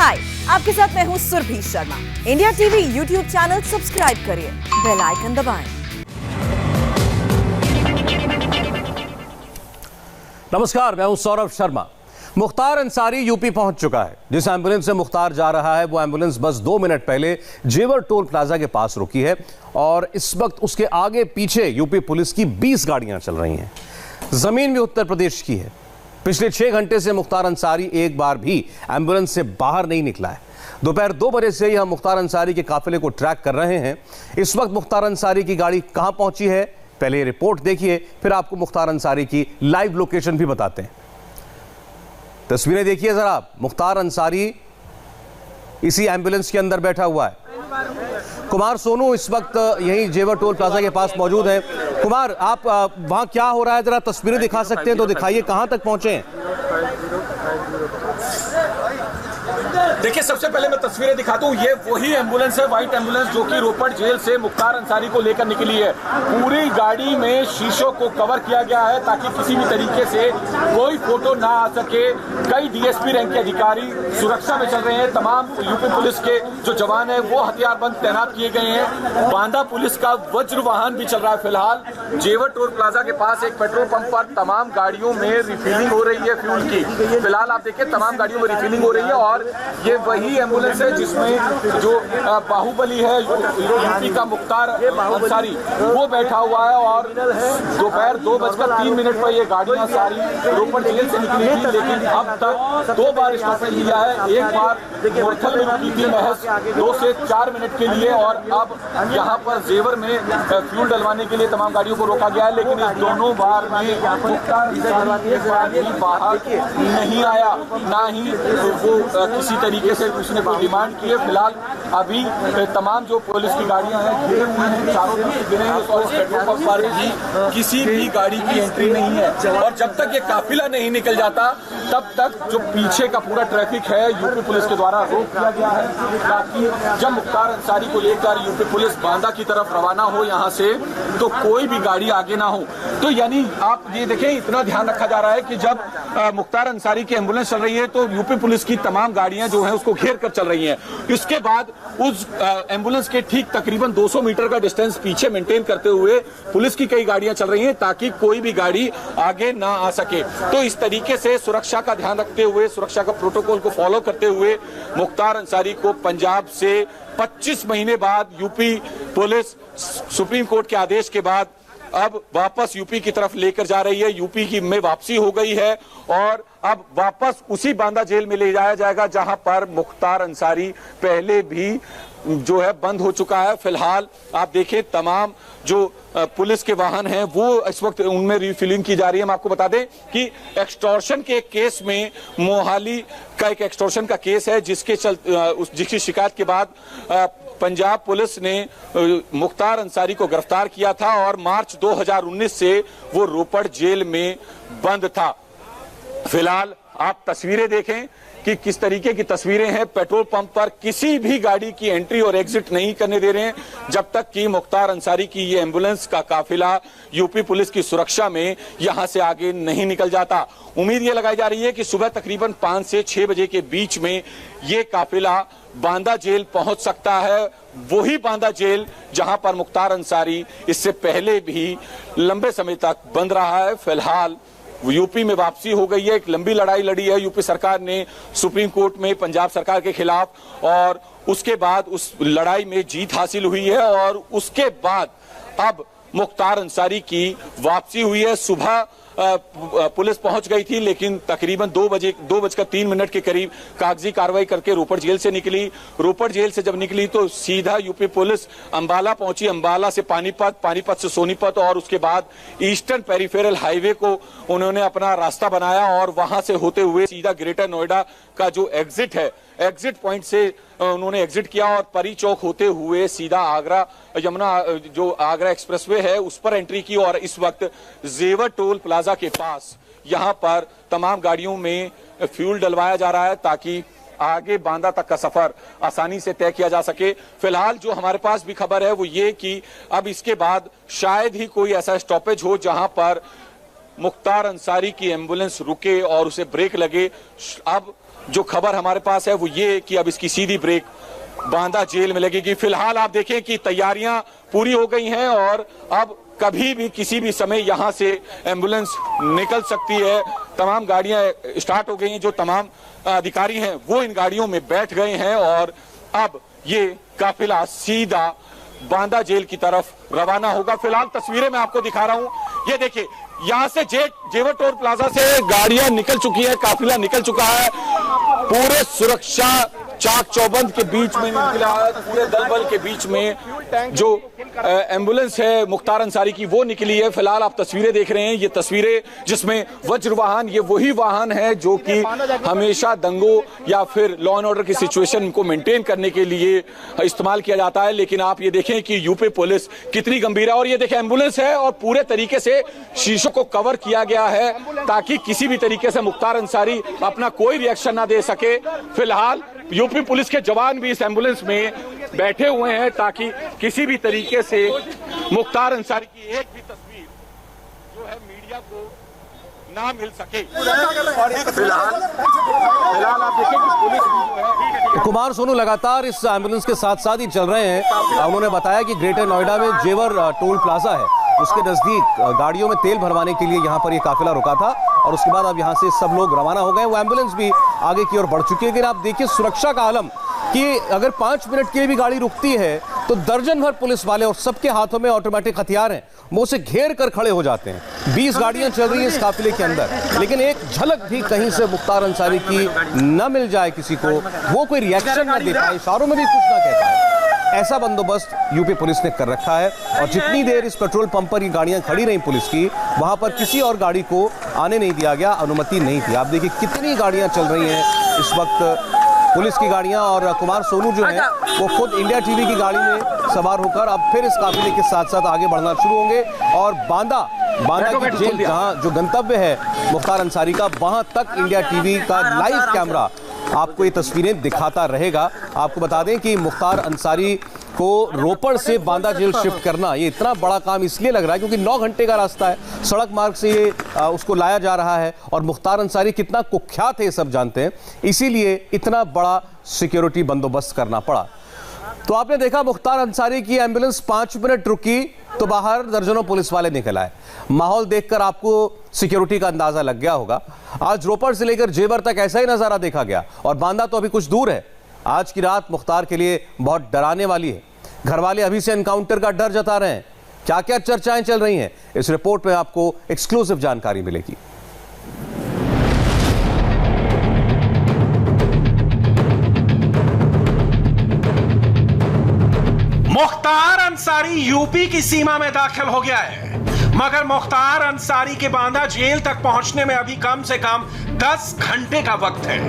हाय, आपके साथ मैं हूँ Surabhi Sharma. India TV YouTube channel subscribe करिए, बेल आइकन दबाएं। नमस्कार, मैं हूं सौरभ शर्मा। मुख्तार अंसारी यूपी पहुंच चुका है। जिस एम्बुलेंस से मुख्तार जा रहा है वो एम्बुलेंस बस 2 मिनट पहले जेवर टोल प्लाजा के पास रुकी है और इस वक्त उसके आगे पीछे यूपी पुलिस की 20 गाड़ियां चल रही हैं। जमीन भी उत्तर प्रदेश की है। पिछले 6 घंटे से मुख्तार अंसारी एक बार भी एम्बुलेंस से बाहर नहीं निकला है। दोपहर 2 बजे से यह मुख्तार अंसारी के काफिले को ट्रैक कर रहे हैं। इस वक्त मुख्तार अंसारी की गाड़ी कहां पहुंची है, पहले ये रिपोर्ट देखिए, फिर आपको मुख्तार अंसारी की लाइव लोकेशन भी बताते हैं। तस्वीरें देखिए जरा। मुख्तार अंसारी इसी एम्बुलेंस के अंदर बैठा हुआ है। कुमार सोनू इस वक्त यहीं जेवर टोल प्लाजा के पास मौजूद है। कुमार, आप वहां क्या हो रहा है जरा तस्वीरें दिखा सकते हैं तो दिखाइए, कहां तक पहुंचे हैं? देखिए, सबसे पहले मैं तस्वीरें दिखाता हूँ। ये वही एम्बुलेंस है, व्हाइट एम्बुलेंस, जो कि रोपड़ जेल से मुख्तार अंसारी को लेकर निकली है। पूरी गाड़ी में शीशों को कवर किया गया है ताकि किसी भी तरीके से कोई फोटो ना आ सके। कई डीएसपी रैंक के अधिकारी सुरक्षा में चल रहे हैं। तमाम यूपी पुलिस के जो जवान है वो हथियारबंद तैनात किए गए हैं। बांदा पुलिस का वज्र वाहन भी चल रहा है। फिलहाल जेवर टोल प्लाजा के पास एक पेट्रोल पंप पर तमाम गाड़ियों में रिफिलिंग हो रही है फ्यूल की। फिलहाल आप देखिए, तमाम गाड़ियों में रिफिलिंग हो रही है और ये वही एम्बुलेंस है जिसमें जो बाहुबली है यूपी का मुख्तार अंसारी वो बैठा हुआ है। और दोपहर 2:03 पर ये गाड़ियां सारी रोपड़ जेल से निकली थी, लेकिन अब तक 2 बार स्टॉपेज लिया है। एक बार मोरथल में रुकी थी महज 2 से 4 मिनट के लिए और अब यहाँ पर जेवर में फ्यूल डलवाने के लिए तमाम गाड़ियों को रोका गया है। लेकिन इस दोनों बार में मुख्तार अंसारी बाहर नहीं आया, ना ही वो किसी तरीके से उसने कोई डिमांड की है। फिलहाल अभी तमाम जो पुलिस की गाड़ियां हैं घिरे हुए हैं, चारों तरफ घिरे हैं और पेट्रोल पंप पर भी किसी भी गाड़ी की एंट्री नहीं है। और जब तक ये काफिला नहीं निकल जाता तब तक जो पीछे का पूरा ट्रैफिक है यूपी पुलिस के द्वारा रोक दिया गया है ताकि जब मुख्तार अंसारी को लेकर यूपी पुलिस बांदा की तरफ रवाना हो यहाँ से तो कोई भी गाड़ी आगे ना हो। तो यानी आप ये देखें, इतना ध्यान रखा जा रहा है कि जब मुख्तार अंसारी की एम्बुलेंस चल रही है तो यूपी पुलिस की तमाम गाड़ियां जो है उसको घेर कर चल रही हैं। इसके बाद उस एम्बुलेंस के ठीक तकरीबन 200 मीटर का डिस्टेंस पीछे मेंटेन करते हुए पुलिस की कई गाड़ियां चल रही हैं ताकि कोई भी गाड़ी आगे ना आ सके। तो इस तरीके से सुरक्षा का ध्यान रखते हुए, सुरक्षा का प्रोटोकॉल को फॉलो करते हुए मुख्तार अंसारी को पंजाब से 25 महीने बाद यूपी पुलिस सुप्रीम कोर्ट के आदेश के बाद अब वापस यूपी की तरफ लेकर जा रही है। यूपी की में वापसी हो गई है और अब वापस उसी बांदा जेल में ले जाया जाएगा जहां पर मुख्तार अंसारी पहले भी जो है बंद हो चुका है। फिलहाल आप देखें, तमाम जो पुलिस के वाहन हैं वो इस वक्त उनमें रिफिलिंग की जा रही है। हम आपको बता दें कि एक्सटॉर्शन के केस में, मोहाली का एक एक्सटॉर्शन का केस है जिसकी शिकायत के बाद पंजाब पुलिस ने मुख्तार अंसारी को गिरफ्तार किया था और मार्च 2019 से वो रोपड़ जेल में बंद था। फिलहाल आप तस्वीरें देखें कि किस तरीके की तस्वीरें हैं। पेट्रोल पंप पर किसी भी गाड़ी की एंट्री और एग्जिट नहीं करने दे रहे हैं जब तक कि मुख्तार अंसारी की ये एम्बुलेंस का काफिला यूपी पुलिस की सुरक्षा में यहां से आगे नहीं निकल जाता। उम्मीद ये लगाई जा रही है कि सुबह तकरीबन 5 से 6 बजे के बीच में ये काफिला बांदा जेल पहुंच सकता है। वही बांदा जेल जहां पर मुख्तार अंसारी इससे पहले भी लंबे समय तक बंद रहा है। फिलहाल यूपी में वापसी हो गई है। एक लंबी लड़ाई लड़ी है यूपी सरकार ने सुप्रीम कोर्ट में पंजाब सरकार के खिलाफ और उसके बाद उस लड़ाई में जीत हासिल हुई है और उसके बाद अब मुख्तार अंसारी की वापसी हुई है। सुबह पुलिस पहुंच गई थी लेकिन तकरीबन 2:03 के करीब कागजी कार्रवाई करके रोपड़ जेल से निकली। रोपड़ जेल से जब निकली तो सीधा यूपी पुलिस अंबाला पहुंची। अंबाला से पानीपत, पानीपत से सोनीपत और उसके बाद ईस्टर्न पेरिफेरल हाईवे को उन्होंने अपना रास्ता बनाया और वहां से होते हुए सीधा ग्रेटर नोएडा का जो एग्जिट है, एग्जिट पॉइंट से उन्होंने एग्जिट किया और परी चौक होते हुए सीधा आगरा यमुना जो आगरा एक्सप्रेसवे है उस पर एंट्री की और इस वक्त जेवर टोल प्लाजा के पास यहां पर तमाम गाड़ियों में फ्यूल डलवाया जा रहा है ताकि आगे बांदा तक का सफर आसानी से तय किया जा सके। फिलहाल जो हमारे पास भी खबर है वो ये कि अब इसके बाद शायद ही कोई ऐसा स्टॉपेज हो जहां पर मुख्तार अंसारी की एम्बुलेंस रुके और उसे ब्रेक लगे। अब जो खबर हमारे पास है वो ये कि अब इसकी सीधी ब्रेक बांदा जेल में लगेगी। फिलहाल आप देखें कि तैयारियां पूरी हो गई हैं और अब कभी भी किसी भी समय यहां से एम्बुलेंस निकल सकती है। तमाम गाड़ियां स्टार्ट हो गई हैं, जो तमाम अधिकारी हैं वो इन गाड़ियों में बैठ गए हैं और अब ये काफिला सीधा बांदा जेल की तरफ रवाना होगा। फिलहाल तस्वीरें मैं आपको दिखा रहा हूं, ये देखिए यहां से जेवर टोल प्लाजा से गाड़ियां निकल चुकी है, काफिला निकल चुका है। पूरे सुरक्षा चाक चौबंद के बीच में निकला है, पूरे दल बल के बीच में जो एम्बुलेंस है मुख्तार अंसारी की वो निकली है। फिलहाल आप तस्वीरें देख रहे हैं, ये तस्वीरें जिसमें वज्र वाहन, ये वही वाहन है जो कि हमेशा दंगों या फिर लॉ एंड ऑर्डर की सिचुएशन को मेंटेन करने के लिए इस्तेमाल किया जाता है। लेकिन आप ये देखें कि यूपी पुलिस कितनी गंभीर है और ये देखें एम्बुलेंस है और पूरे तरीके से शीशों को कवर किया गया है ताकि किसी भी तरीके से मुख्तार अंसारी अपना कोई रिएक्शन ना दे सके। फिलहाल यूपी पुलिस के जवान भी इस एम्बुलेंस में बैठे हुए हैं ताकि किसी भी तरीके से मुख्तार अंसारी की एक भी तस्वीर जो है मीडिया को ना मिल सके। फिलहाल आप देखें कि पुलिस भी जो है कुमार सोनू लगातार इस एम्बुलेंस के साथ साथ ही चल रहे हैं। उन्होंने बताया कि ग्रेटर नोएडा में जेवर टोल प्लाजा है, उसके नजदीक गाड़ियों में तेल भरवाने के लिए यहां पर यह काफिला रुका था और उसके बाद अब यहां से सब लोग रवाना हो गए। वो एम्बुलेंस भी आगे की ओर बढ़ चुकी है। लेकिन आप देखिए सुरक्षा का आलम कि अगर 5 मिनट के लिए भी गाड़ी रुकती है तो दर्जन भर पुलिस वाले और सबके हाथों में ऑटोमेटिक हथियार हैं, वो उसे घेर कर खड़े हो जाते हैं। 20 गाड़ियां चल रही हैं इस काफिले के अंदर, लेकिन एक झलक भी कहीं से मुख्तार अंसारी की न मिल जाए किसी को, वो कोई रिएक्शन न दे पाए, इशारों में भी कुछ ना कह पाए, ऐसा बंदोबस्त यूपी पुलिस ने कर रखा है। और जितनी देर इस पेट्रोल पंप पर ये गाड़ियां खड़ी रही पुलिस की, वहां पर किसी और गाड़ी को आने नहीं दिया गया, अनुमति नहीं थी। आप देखिए कितनी गाड़ियां चल रही हैं इस वक्त, पुलिस की गाड़ियां। और कुमार सोनू जो है वो खुद इंडिया टीवी की गाड़ी में सवार होकर अब फिर इस काफिले के साथ साथ आगे बढ़ना शुरू होंगे और बांदा की जेल जहां जो गंतव्य है मुख्तार अंसारी का, वहां तक इंडिया टीवी का लाइव कैमरा आपको ये तस्वीरें दिखाता रहेगा। आपको बता दें कि मुख्तार अंसारी को रोपड़ से बांदा जेल शिफ्ट करना ये इतना बड़ा काम इसलिए लग रहा है क्योंकि 9 घंटे का रास्ता है, सड़क मार्ग से ये उसको लाया जा रहा है और मुख्तार अंसारी कितना कुख्यात है ये सब जानते हैं, इसीलिए इतना बड़ा सिक्योरिटी बंदोबस्त करना पड़ा। तो आपने देखा मुख्तार अंसारी की एम्बुलेंस 5 मिनट रुकी तो बाहर दर्जनों पुलिस वाले निकल आए। माहौल देखकर आपको सिक्योरिटी का अंदाजा लग गया होगा। आज रोपड़ से लेकर जेवर तक ऐसा ही नजारा देखा गया और बांदा तो अभी कुछ दूर है। आज की रात मुख्तार के लिए बहुत डराने वाली है। घरवाले अभी से एनकाउंटर का डर जता रहे हैं। क्या क्या चर्चाएं चल रही हैं, इस रिपोर्ट में आपको एक्सक्लूसिव जानकारी मिलेगी। मुख्तार अंसारी यूपी की सीमा में दाखिल हो गया है, मगर मुख्तार अंसारी के बांदा जेल तक पहुंचने में अभी कम से कम 10 घंटे का वक्त है।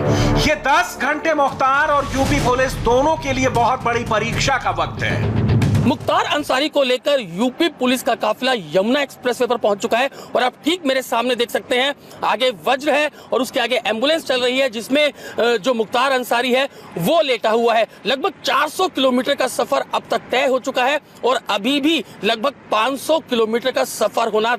ये 10 घंटे मुख्तार और यूपी पुलिस दोनों के लिए बहुत बड़ी परीक्षा का वक्त है। मुख्तार अंसारी को लेकर यूपी पुलिस का काफिला यमुना एक्सप्रेसवे पर पहुंच चुका है और आप ठीक मेरे सामने देख सकते हैं, आगे वज्र है और उसके आगे एम्बुलेंस चल रही है जिसमें जो मुख्तार अंसारी है वो लेटा हुआ है। लगभग 400 किलोमीटर का सफर अब तक तय हो चुका है और अभी भी लगभग 500 किलोमीटर का सफर होना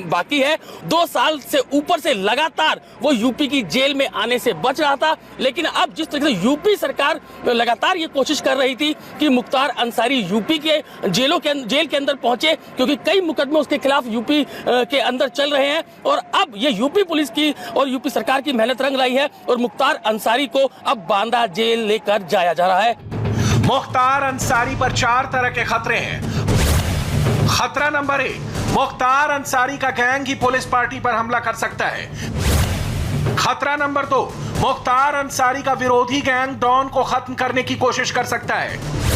बाकी है। 2 साल से ऊपर से लगातार वो यूपी की जेल में आने से बच रहा था, लेकिन अब जिस तरह से यूपी सरकार लगातार ये कोशिश कर रही थी कि मुख्तार अंसारी यूपी के जेल के अंदर पहुंचे, क्योंकि कई मुकदमे उसके खिलाफ यूपी के अंदर चल रहे हैं और अब ये यूपी पुलिस की और यूपी सरकार की मेहनत रंग लाई है और मुख्तार अंसारी को अब बांदा जेल लेकर जाया जा रहा है। मुख्तार अंसारी पर 4 तरह के खतरे हैं। खतरा नंबर 1, मुख्तार अंसारी का गैंग ही पुलिस पार्टी पर हमला कर सकता है। खतरा नंबर 2, मुख्तार अंसारी का विरोधी गैंग डॉन को खत्म करने की कोशिश कर सकता है।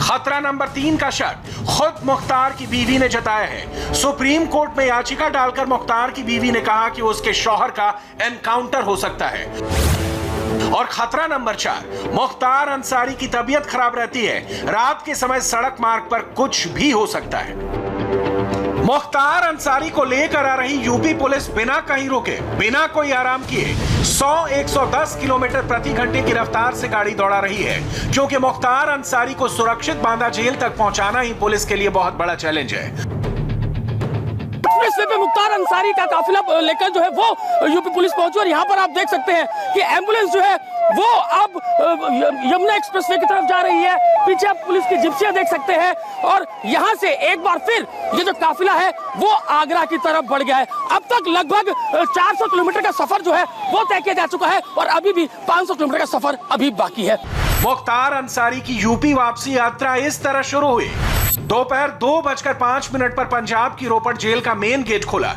खतरा नंबर 3 का शक खुद मुख्तार की बीवी ने जताया है। सुप्रीम कोर्ट में याचिका डालकर मुख्तार की बीवी ने कहा कि उसके शौहर का एनकाउंटर हो सकता है। और खतरा नंबर 4, मुख्तार अंसारी की तबीयत खराब रहती है, रात के समय सड़क मार्ग पर कुछ भी हो सकता है। मुख्तार अंसारी को लेकर आ रही यूपी पुलिस बिना कहीं रुके, बिना कोई आराम किए 100-110 किलोमीटर प्रति घंटे की रफ्तार से गाड़ी दौड़ा रही है, क्योंकि मुख्तार अंसारी को सुरक्षित बांदा जेल तक पहुंचाना ही पुलिस के लिए बहुत बड़ा चैलेंज है। एक्सप्रेसवे पे मुख्तार अंसारी का काफिला लेकर जो है वो यूपी पुलिस पहुंची और यहाँ पर आप देख सकते हैं कि एम्बुलेंस जो है वो अब यमुना एक्सप्रेसवे की तरफ जा रही है। पीछे आप पुलिस की जिप्सियां देख सकते हैं और यहाँ से एक बार फिर ये जो काफिला है वो आगरा की तरफ बढ़ गया है। अब तक लगभग 400 किलोमीटर का सफर जो है वो तय किया जा चुका है और अभी भी 500 किलोमीटर का सफर अभी बाकी है। मुख्तार अंसारी की यूपी वापसी यात्रा इस तरह शुरू हुई। दोपहर 2:05 पर पंजाब की रोपड़ जेल का मेन गेट खुला।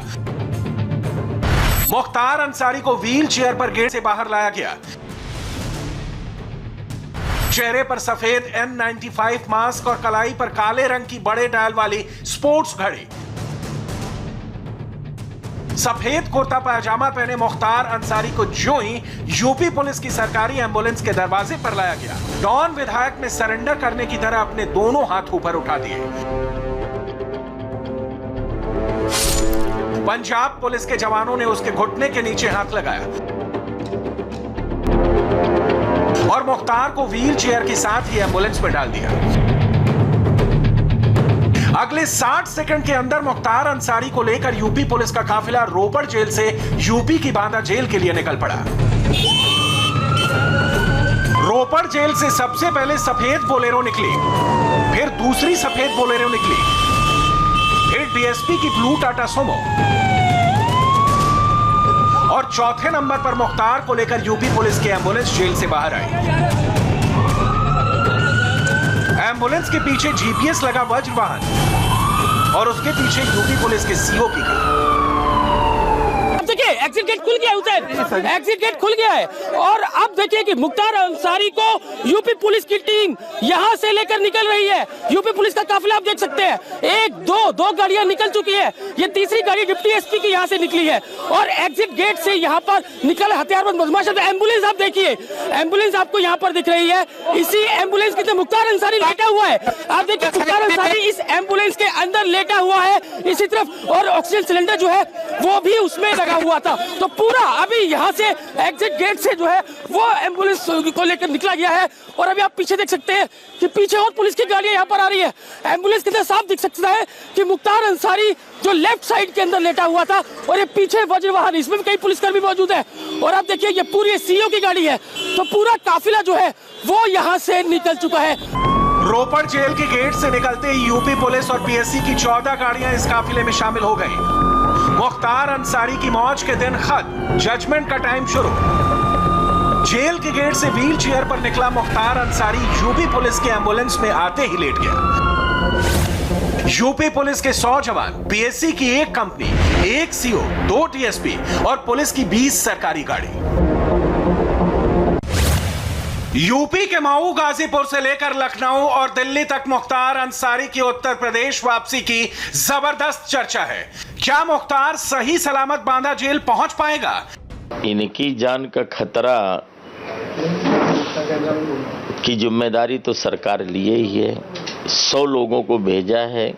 मुख्तार अंसारी को व्हील चेयर पर गेट से बाहर लाया गया। चेहरे पर सफेद N95 मास्क और कलाई पर काले रंग की बड़े डायल वाली स्पोर्ट्स घड़ी। सफेद कुर्ता पैजामा पहने मुख्तार अंसारी को जो ही यूपी पुलिस की सरकारी एम्बुलेंस के दरवाजे पर लाया गया, डॉन विधायक ने सरेंडर करने की तरह अपने दोनों हाथ ऊपर उठा दिए। पंजाब पुलिस के जवानों ने उसके घुटने के नीचे हाथ लगाया और मुख्तार को व्हील चेयर के साथ ही एम्बुलेंस में डाल दिया। अगले 60 सेकंड के अंदर मुख्तार अंसारी को लेकर यूपी पुलिस का काफिला रोपड़ जेल से यूपी की बांदा जेल के लिए निकल पड़ा। रोपड़ जेल से सबसे पहले सफेद बोलेरो निकली, फिर दूसरी सफेद बोलेरो निकली, फिर डीएसपी की ब्लू टाटा सुमो और चौथे नंबर पर मुख्तार को लेकर यूपी पुलिस की एम्बुलेंस जेल से बाहर आई। एम्बुलेंस के पीछे जीपीएस लगा वज्र वाहन और उसके पीछे यूपी पुलिस के सीओ की कार। देखिए एग्जिट गेट खुल गया है उधर, एग्जिट गेट खुल गया है और अब देखिए कि मुख्तार अंसारी को यूपी पुलिस की टीम यहां से लेकर निकल रही है। यूपी पुलिस का काफिला आप देख सकते हैं, दो गाड़ियां निकल चुकी है, ये तीसरी गाड़ी डिप्टी एसपी की यहां से निकली है और एग्जिट गेट से यहां पर निकल हथियारबंद बदमाश। एम्बुलेंस आप देखिए, एम्बुलेंस आपको यहां पर दिख रही है, इसी एम्बुलेंस के अंदर मुख्तार अंसारी लेटा हुआ है। आप देखिए मुख्तार अंसारी इस एम्बुलेंस के अंदर लेटा हुआ है इसी तरफ और ऑक्सीजन सिलेंडर जो है वो भी उसमें लगा हुआ था। तो पूरा अभी यहाँ से एग्जिट गेट से जो है वो एम्बुलेंस को लेकर निकला गया है और अभी आप पीछे देख सकते हैं कि पीछे और पुलिस की गाड़ियां यहाँ पर आ रही है। एम्बुलेंस के अंदर साफ दिख सकता है कि मुख्तार अंसारी जो लेफ्ट साइड के अंदर लेटा हुआ था और ये पीछे वज्र वाहन, इसमें भी कई पुलिसकर्मी मौजूद है और आप देखिए ये पूरी सीओ की गाड़ी है। तो पूरा काफिला जो है वो यहाँ से निकल चुका है। रोपड़ जेल के गेट से निकलते ही यूपी पुलिस और पीएससी की 14 गाड़ियां इस काफिले में शामिल हो गईं। मुख्तार अंसारी की मौज के दिन खत्म, जजमेंट का टाइम शुरू। जेल के गेट से व्हील चेयर पर निकला मुख्तार अंसारी यूपी पुलिस की एम्बुलेंस में आते ही लेट गया। यूपी पुलिस के 100 जवान, पीएससी की 1 कंपनी, 1 सीओ, 2 टीएसपी और पुलिस की 20 सरकारी गाड़ी। यूपी के मऊ, गाजीपुर से लेकर लखनऊ और दिल्ली तक मुख्तार अंसारी की उत्तर प्रदेश वापसी की जबरदस्त चर्चा है। क्या मुख्तार सही सलामत बांदा जेल पहुंच पाएगा? इनकी जान का खतरा की जिम्मेदारी तो सरकार लिए ही है। 100 लोगों को भेजा है,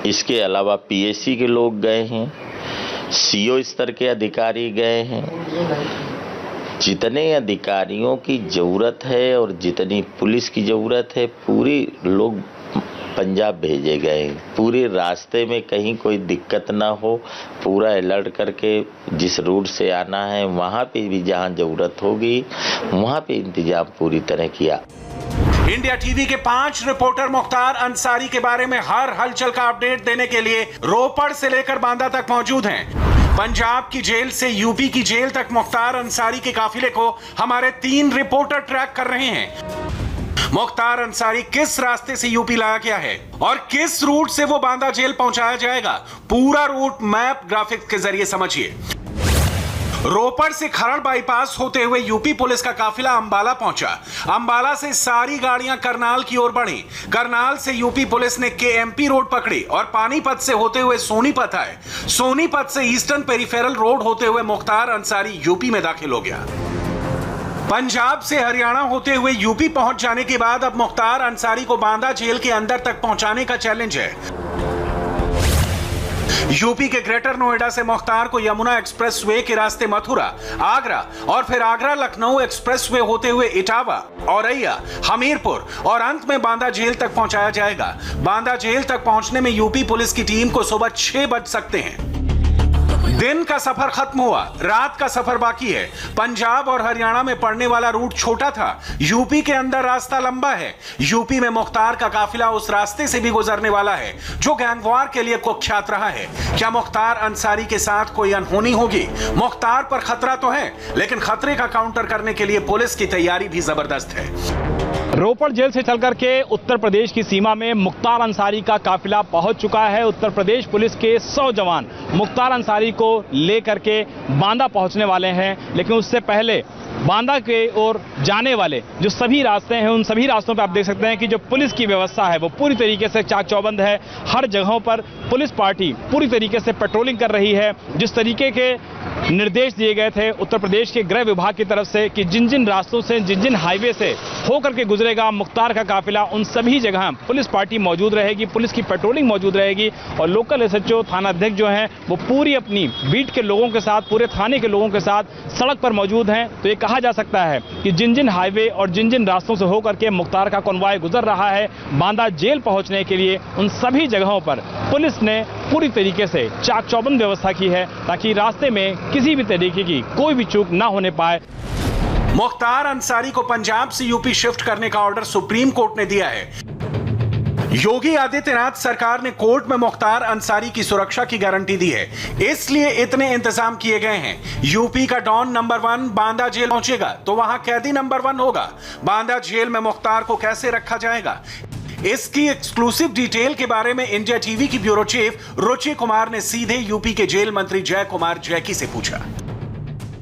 इसके अलावा पीएससी के लोग गए हैं, सीओ स्तर के अधिकारी गए हैं। जितने अधिकारियों की जरूरत है और जितनी पुलिस की जरूरत है, पूरी लोग पंजाब भेजे गए। पूरे रास्ते में कहीं कोई दिक्कत ना हो, पूरा अलर्ट करके जिस रूट से आना है वहाँ पे भी जहाँ जरूरत होगी वहाँ पे इंतजाम पूरी तरह किया। इंडिया टीवी के 5 रिपोर्टर मुख्तार अंसारी के बारे में हर हलचल का अपडेट देने के लिए रोपड़ से लेकर बांदा तक मौजूद हैं। पंजाब की जेल से यूपी की जेल तक मुख्तार अंसारी के काफिले को हमारे 3 रिपोर्टर ट्रैक कर रहे हैं। मुख्तार अंसारी किस रास्ते से यूपी लाया गया है और किस रूट से वो बांदा जेल पहुंचाया जाएगा, पूरा रूट मैप ग्राफिक्स के जरिए समझिए। रोपड़ से खरड़ बाईपास होते हुए यूपी पुलिस का काफिला अंबाला पहुंचा। अंबाला से सारी गाड़ियां करनाल की ओर बढ़ी। करनाल से यूपी पुलिस ने केएमपी रोड पकड़ी और पानीपत से होते हुए सोनीपत आए। सोनीपत से ईस्टर्न पेरिफेरल रोड होते हुए मुख्तार अंसारी यूपी में दाखिल हो गया। पंजाब से हरियाणा होते हुए यूपी पहुंच जाने के बाद अब मुख्तार अंसारी को बांदा जेल के अंदर तक पहुंचाने का चैलेंज है। यूपी के ग्रेटर नोएडा से मुख्तार को यमुना एक्सप्रेसवे के रास्ते मथुरा, आगरा और फिर आगरा लखनऊ एक्सप्रेसवे होते हुए इटावा, औरैया, हमीरपुर और अंत में बांदा जेल तक पहुंचाया जाएगा। बांदा जेल तक पहुंचने में यूपी पुलिस की टीम को सुबह 6 बज सकते हैं। दिन का सफर खत्म हुआ, रात का सफर बाकी है। पंजाब और हरियाणा में पड़ने वाला रूट छोटा था, यूपी के अंदर रास्ता लंबा है। यूपी में मुख्तार का काफिला उस रास्ते से भी गुजरने वाला है जो गैंगवार के लिए कुख्यात रहा है। क्या मुख्तार अंसारी के साथ कोई अनहोनी होगी? मुख्तार पर खतरा तो है, लेकिन खतरे का काउंटर करने के लिए पुलिस की तैयारी भी जबरदस्त है। रोपड़ जेल से चलकर के उत्तर प्रदेश की सीमा में मुख्तार अंसारी का काफिला पहुंच चुका है। उत्तर प्रदेश पुलिस के 100 जवान मुख्तार अंसारी को लेकर के बांदा पहुंचने वाले हैं, लेकिन उससे पहले बांदा के ओर जाने वाले जो सभी रास्ते हैं, उन सभी रास्तों पर आप देख सकते हैं कि जो पुलिस की व्यवस्था है वो पूरी तरीके से चाक चौबंद है। हर जगहों पर पुलिस पार्टी पूरी तरीके से पेट्रोलिंग कर रही है। जिस तरीके के निर्देश दिए गए थे उत्तर प्रदेश के गृह विभाग की तरफ से कि जिन जिन रास्तों से, जिन जिन हाईवे से होकर के गुजरेगा मुख्तार का काफिला, उन सभी जगह पुलिस पार्टी मौजूद रहेगी, पुलिस की पेट्रोलिंग मौजूद रहेगी। और लोकल एसएचओ, थाना अध्यक्ष जो हैं वो पूरी अपनी बीट के लोगों के साथ, पूरे थाने के लोगों के साथ सड़क पर मौजूद हैं। तो ये कहा जा सकता है कि जिन जिन हाईवे और जिन जिन रास्तों से होकर के मुख्तार का कॉन्वॉय गुजर रहा है बांदा जेल पहुंचने के लिए, उन सभी जगहों पर पुलिस ने पूरी तरीके से चाक चौबंद व्यवस्था की है ताकि रास्ते में किसी भी तरीके की कोई भी चूक ना होने पाए। मुख्तार अंसारी को पंजाब से यूपी शिफ्ट करने का ऑर्डर सुप्रीम कोर्ट ने दिया है। योगी आदित्यनाथ सरकार ने कोर्ट में मुख्तार अंसारी की सुरक्षा की गारंटी दी है, इसलिए इतने इंतजाम किए गए हैं। यूपी का डॉन नंबर 1 बांदा जेल पहुंचेगा तो वहां कैदी नंबर 1 होगा। बांदा जेल में मुख्तार को कैसे रखा जाएगा, इसकी एक्सक्लूसिव डिटेल के बारे में इंडिया टीवी की ब्यूरो चीफ रुचि कुमार ने सीधे यूपी के जेल मंत्री जय कुमार जैकी से पूछा।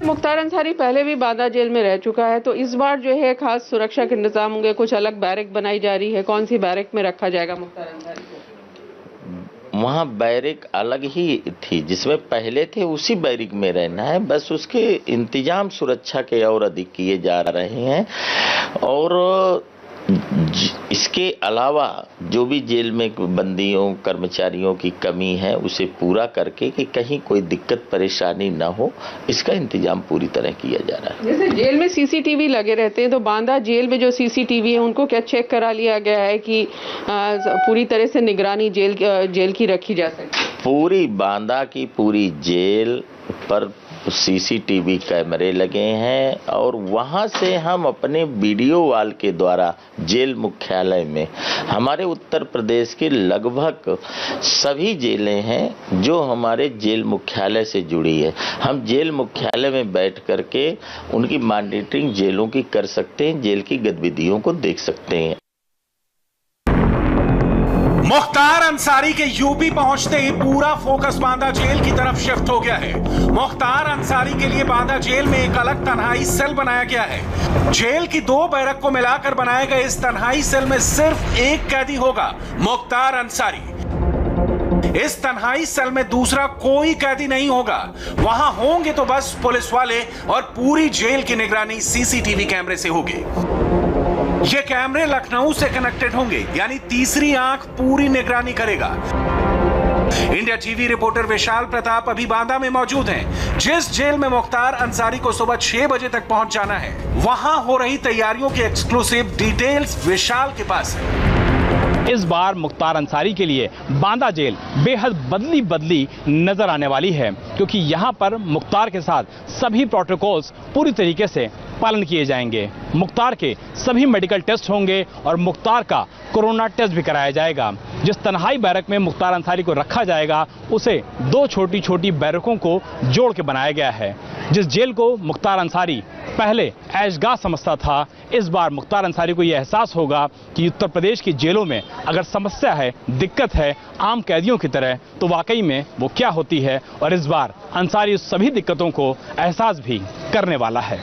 मुख्तार अंसारी पहले भी बांदा जेल में रह चुका है, तो इस बार जो है खास सुरक्षा के इंतजाम होंगे, कुछ अलग बैरक बनाई जा रही है। कौन सी बैरक में रखा जाएगा मुख्तार अंसारी को? वहाँ बैरक अलग ही थी, जिसमें पहले थे उसी बैरक में रहना है, बस उसके इंतजाम सुरक्षा के और अधिक किए जा रहे हैं। और इसके अलावा जो भी जेल में बंदियों, कर्मचारियों की कमी है उसे पूरा करके कि कहीं कोई दिक्कत परेशानी ना हो, इसका इंतजाम पूरी तरह किया जा रहा है। जैसे जेल में सीसीटीवी लगे रहते हैं, तो बांदा जेल में जो सीसीटीवी है उनको क्या चेक करा लिया गया है कि पूरी तरह से निगरानी जेल की रखी जा सके? पूरी बांदा की पूरी जेल पर सीसीटीवी कैमरे लगे हैं और वहां से हम अपने वीडियो वाल के द्वारा जेल मुख्यालय में, हमारे उत्तर प्रदेश की लगभग सभी जेलें हैं जो हमारे जेल मुख्यालय से जुड़ी है, हम जेल मुख्यालय में बैठ करके उनकी मॉनिटरिंग जेलों की कर सकते हैं, जेल की गतिविधियों को देख सकते हैं। मुख्तार अंसारी के यूपी पहुंचते ही पूरा फोकस बांदा जेल की तरफ शिफ्ट हो गया है। मुख्तार अंसारी के लिए बांदा जेल में एक अलग तन्हाई सेल बनाया गया है। जेल की 2 बैरक को मिलाकर बनाए गए इस तन्हाई सेल में सिर्फ एक कैदी होगा, मुख्तार अंसारी। इस तन्हाई सेल में दूसरा कोई कैदी नहीं होगा, वहां होंगे तो बस पुलिस वाले और पूरी जेल की निगरानी सीसीटीवी कैमरे से होगी। ये कैमरे लखनऊ से कनेक्टेड होंगे, यानी तीसरी आंख पूरी निगरानी करेगा। इंडिया टीवी रिपोर्टर विशाल प्रताप अभी बांदा में मौजूद हैं। जिस जेल में मुख्तार अंसारी को सुबह 6 बजे तक पहुंच जाना है, वहां हो रही तैयारियों की एक्सक्लूसिव डिटेल्स विशाल के पास है। इस बार मुख्तार अंसारी के लिए बांदा जेल बेहद बदली नजर आने वाली है, क्योंकि यहां पर मुख्तार के साथ सभी प्रोटोकॉल्स पूरी तरीके से पालन किए जाएंगे। मुख्तार के सभी मेडिकल टेस्ट होंगे और मुख्तार का कोरोना टेस्ट भी कराया जाएगा। जिस तन्हाई बैरक में मुख्तार अंसारी को रखा जाएगा, उसे 2 छोटी बैरकों को जोड़ के बनाया गया है। जिस जेल को मुख्तार अंसारी पहले ऐशगाह समझता था, इस बार मुख्तार अंसारी को यह एहसास होगा कि उत्तर प्रदेश की जेलों में अगर समस्या है, दिक्कत है आम कैदियों की तरह, तो वाकई में वो क्या होती है। और इस बार अंसारी उस सभी दिक्कतों को एहसास भी करने वाला है।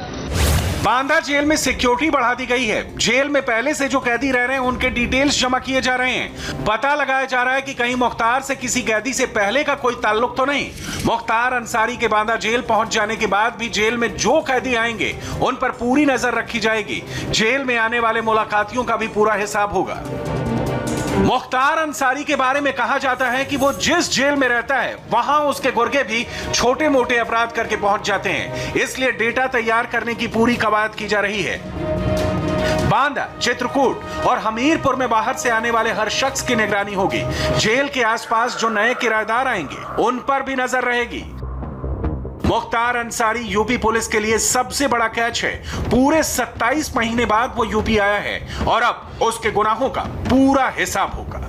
बांदा जेल में सिक्योरिटी बढ़ा दी गई है। जेल में पहले से जो कैदी रह रहे हैं उनके डिटेल्स जमा किए जा रहे हैं। पता लगाया जा रहा है कि कहीं मुख्तार से किसी कैदी से पहले का कोई ताल्लुक तो नहीं। मुख्तार अंसारी के बांदा जेल पहुंच जाने के बाद भी जेल में जो कैदी आएंगे उन पर पूरी नजर रखी जाएगी। जेल में आने वाले मुलाकातियों का भी पूरा हिसाब होगा। मुख्तार अंसारी के बारे में कहा जाता है कि वो जिस जेल में रहता है वहां उसके गुर्गे भी छोटे मोटे अपराध करके पहुंच जाते हैं, इसलिए डेटा तैयार करने की पूरी कवायद की जा रही है। बांदा, चित्रकूट और हमीरपुर में बाहर से आने वाले हर शख्स की निगरानी होगी। जेल के आसपास जो नए किराएदार आएंगे उन पर भी नजर रहेगी। मुख्तार अंसारी यूपी पुलिस के लिए सबसे बड़ा कैच है। पूरे 27 महीने बाद वो यूपी आया है और अब उसके गुनाहों का पूरा हिसाब होगा।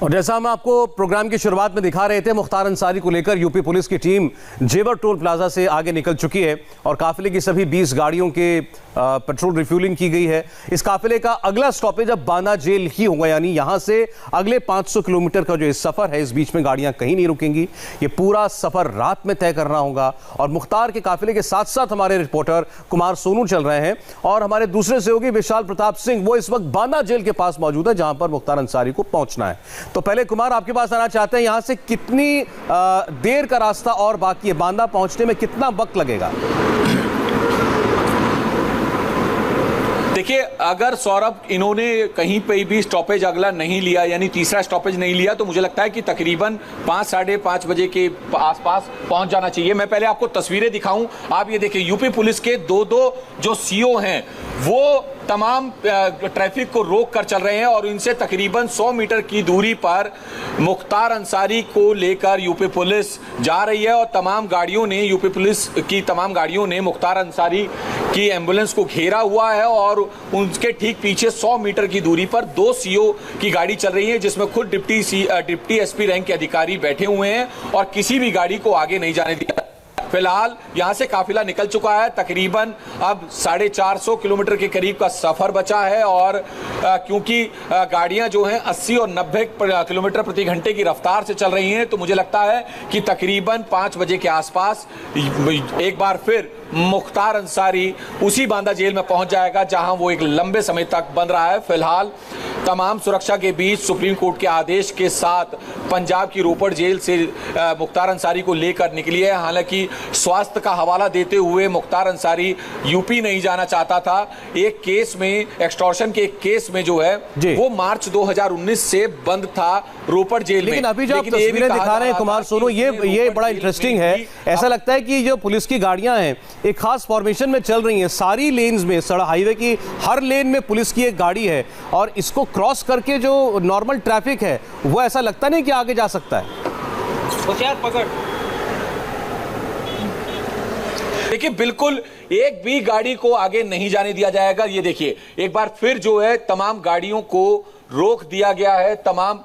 और जैसा हम आपको प्रोग्राम की शुरुआत में दिखा रहे थे, मुख्तार अंसारी को लेकर यूपी पुलिस की टीम जेवर टोल प्लाजा से आगे निकल चुकी है और काफिले की सभी 20 गाड़ियों के पेट्रोल रिफ्यूलिंग की गई है। इस काफिले का अगला स्टॉपेज अब बांदा जेल ही होगा, यानी यहां से अगले 500 किलोमीटर का जो सफर है, इस बीच में गाड़ियां कहीं नहीं रुकेंगी। ये पूरा सफर रात में तय करना होगा। और मुख्तार के काफिले के साथ साथ हमारे रिपोर्टर कुमार सोनू चल रहे हैं और हमारे दूसरे सहयोगी विशाल प्रताप सिंह, वो इस वक्त बांदा जेल के पास मौजूद है जहां पर मुख्तार अंसारी को पहुंचना है। तो पहले कुमार, आपके पास आना चाहते हैं, यहां से कितनी देर का रास्ता और बाकी है? बांदा पहुंचने में कितना वक्त लगेगा? देखिए, अगर सौरभ इन्होंने कहीं पे भी स्टॉपेज अगला नहीं लिया, यानी तीसरा स्टॉपेज नहीं लिया, तो मुझे लगता है कि तकरीबन 5 साढ़े 5 बजे के आसपास पहुंच जाना चाहिए। मैं पहले आपको तस्वीरें दिखाऊं, आप ये देखिए, यूपी पुलिस के दो जो सीओ हैं वो तमाम ट्रैफिक को रोक कर चल रहे हैं और इनसे तकरीबन 100 मीटर की दूरी पर मुख्तार अंसारी को लेकर यूपी पुलिस जा रही है और तमाम गाड़ियों ने, यूपी पुलिस की तमाम गाड़ियों ने मुख्तार अंसारी की एम्बुलेंस को घेरा हुआ है और उनके ठीक पीछे 100 मीटर की दूरी पर 2 सीओ की गाड़ी चल रही है, जिसमें खुद डिप्टी एसपी रैंक के अधिकारी बैठे हुए हैं और किसी भी गाड़ी को आगे नहीं जाने दिया। फिलहाल यहां से काफिला निकल चुका है। तकरीबन अब 450 किलोमीटर के करीब का सफर बचा है और क्योंकि गाड़ियां जो हैं 80 और 90 किलोमीटर प्रति घंटे की रफ्तार से चल रही हैं, तो मुझे लगता है कि तकरीबन 5 बजे के आसपास एक बार फिर मुख्तार अंसारी उसी बांदा जेल में पहुंच जाएगा जहां वो एक लंबे समय तक बंद रहा है। फिलहाल तमाम सुरक्षा के बीच सुप्रीम कोर्ट के आदेश के साथ पंजाब की रोपड़ जेल से मुख्तार अंसारी को लेकर निकली है। हालांकि स्वास्थ्य का हवाला देते हुए मुख्तार अंसारी यूपी नहीं जाना चाहता था। एक केस में, एक्सटॉर्शन के एक केस में जो है वो मार्च 2019 से बंद था रोपड़ जेल में। लेकिन अभी जो आप तस्वीरें दिखा रहे हैं कुमार सोनू, ये बड़ा इंटरेस्टिंग है। ऐसा लगता है कि जो पुलिस की गाड़ियां हैं एक खास फॉर्मेशन में चल रही हैं, सारी लेन्स में, सड़क हाईवे की हर लेन में पुलिस की एक गाड़ी है और इसको क्रॉस करके जो नॉर्मल ट्रैफिक है वो ऐसा लगता नहीं कि आगे जा सकता है। होशियार पकड़। देखिए, बिल्कुल एक भी गाड़ी को आगे नहीं जाने दिया जाएगा। ये देखिए, एक बार फिर जो है तमाम गाड़ियों को रोक दिया गया है। तमाम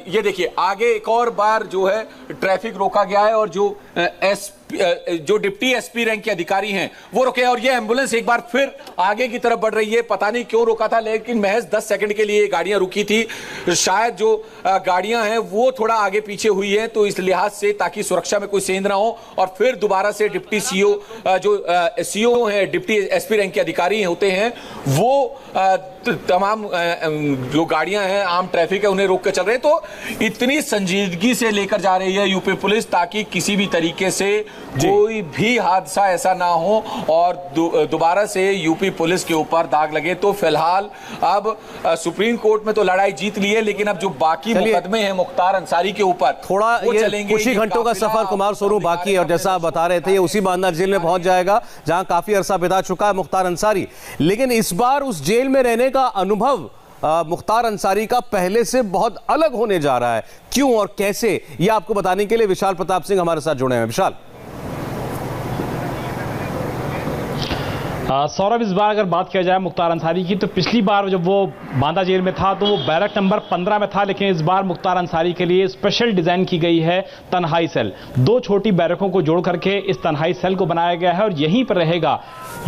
ये देखिए, आगे एक और बार जो है ट्रैफिक रोका गया है और जो डिप्टी एसपी रैंक के अधिकारी हैं वो रुके और ये एम्बुलेंस एक बार फिर आगे की तरफ बढ़ रही है। पता नहीं क्यों रोका था, लेकिन महज 10 सेकंड के लिए गाड़ियां रुकी थी। शायद जो गाड़ियां हैं वो थोड़ा आगे पीछे हुई है, तो इस लिहाज से ताकि सुरक्षा में कोई सेंध ना हो और फिर दोबारा से डिप्टी सीओ, जो सीओ हैं, डिप्टी एसपी रैंक के अधिकारी होते हैं, वो तमाम जो गाड़ियां हैं, आम ट्रैफिक है, उन्हें रोक कर चल रहे हैं। तो इतनी संजीदगी से लेकर जा रही है यूपी पुलिस ताकि किसी भी तरीके से कोई भी हादसा ऐसा ना हो और दोबारा से यूपी पुलिस के ऊपर दाग लगे। तो फिलहाल अब सुप्रीम कोर्ट में तो लड़ाई जीत ली है, लेकिन अब जो बाकी मुकदमे हैं मुख्तार अंसारी के ऊपर थोड़ा चलेंगे। कुछ ही घंटों का सफर कुमार सोनू बाकी है और जैसा आप बता रहे थे, ये उसी बांदा जेल में पहुंच जाएगा जहां काफी अरसा बिता चुका है मुख्तार अंसारी। लेकिन इस बार उस जेल में रहने का अनुभव मुख्तार अंसारी का पहले से बहुत अलग होने जा रहा है। क्यों और कैसे, ये आपको बताने के लिए विशाल प्रताप सिंह हमारे साथ जुड़े हैं। विशाल। सौरभ, इस बार अगर बात किया जाए मुख्तार अंसारी की, तो पिछली बार जब वो बांदा जेल में था तो वो बैरक नंबर 15 में था, लेकिन इस बार मुख्तार अंसारी के लिए स्पेशल डिजाइन की गई है तन्हाई सेल। 2 छोटी बैरकों को जोड़ करके इस तन्हाई सेल को बनाया गया है और यहीं पर रहेगा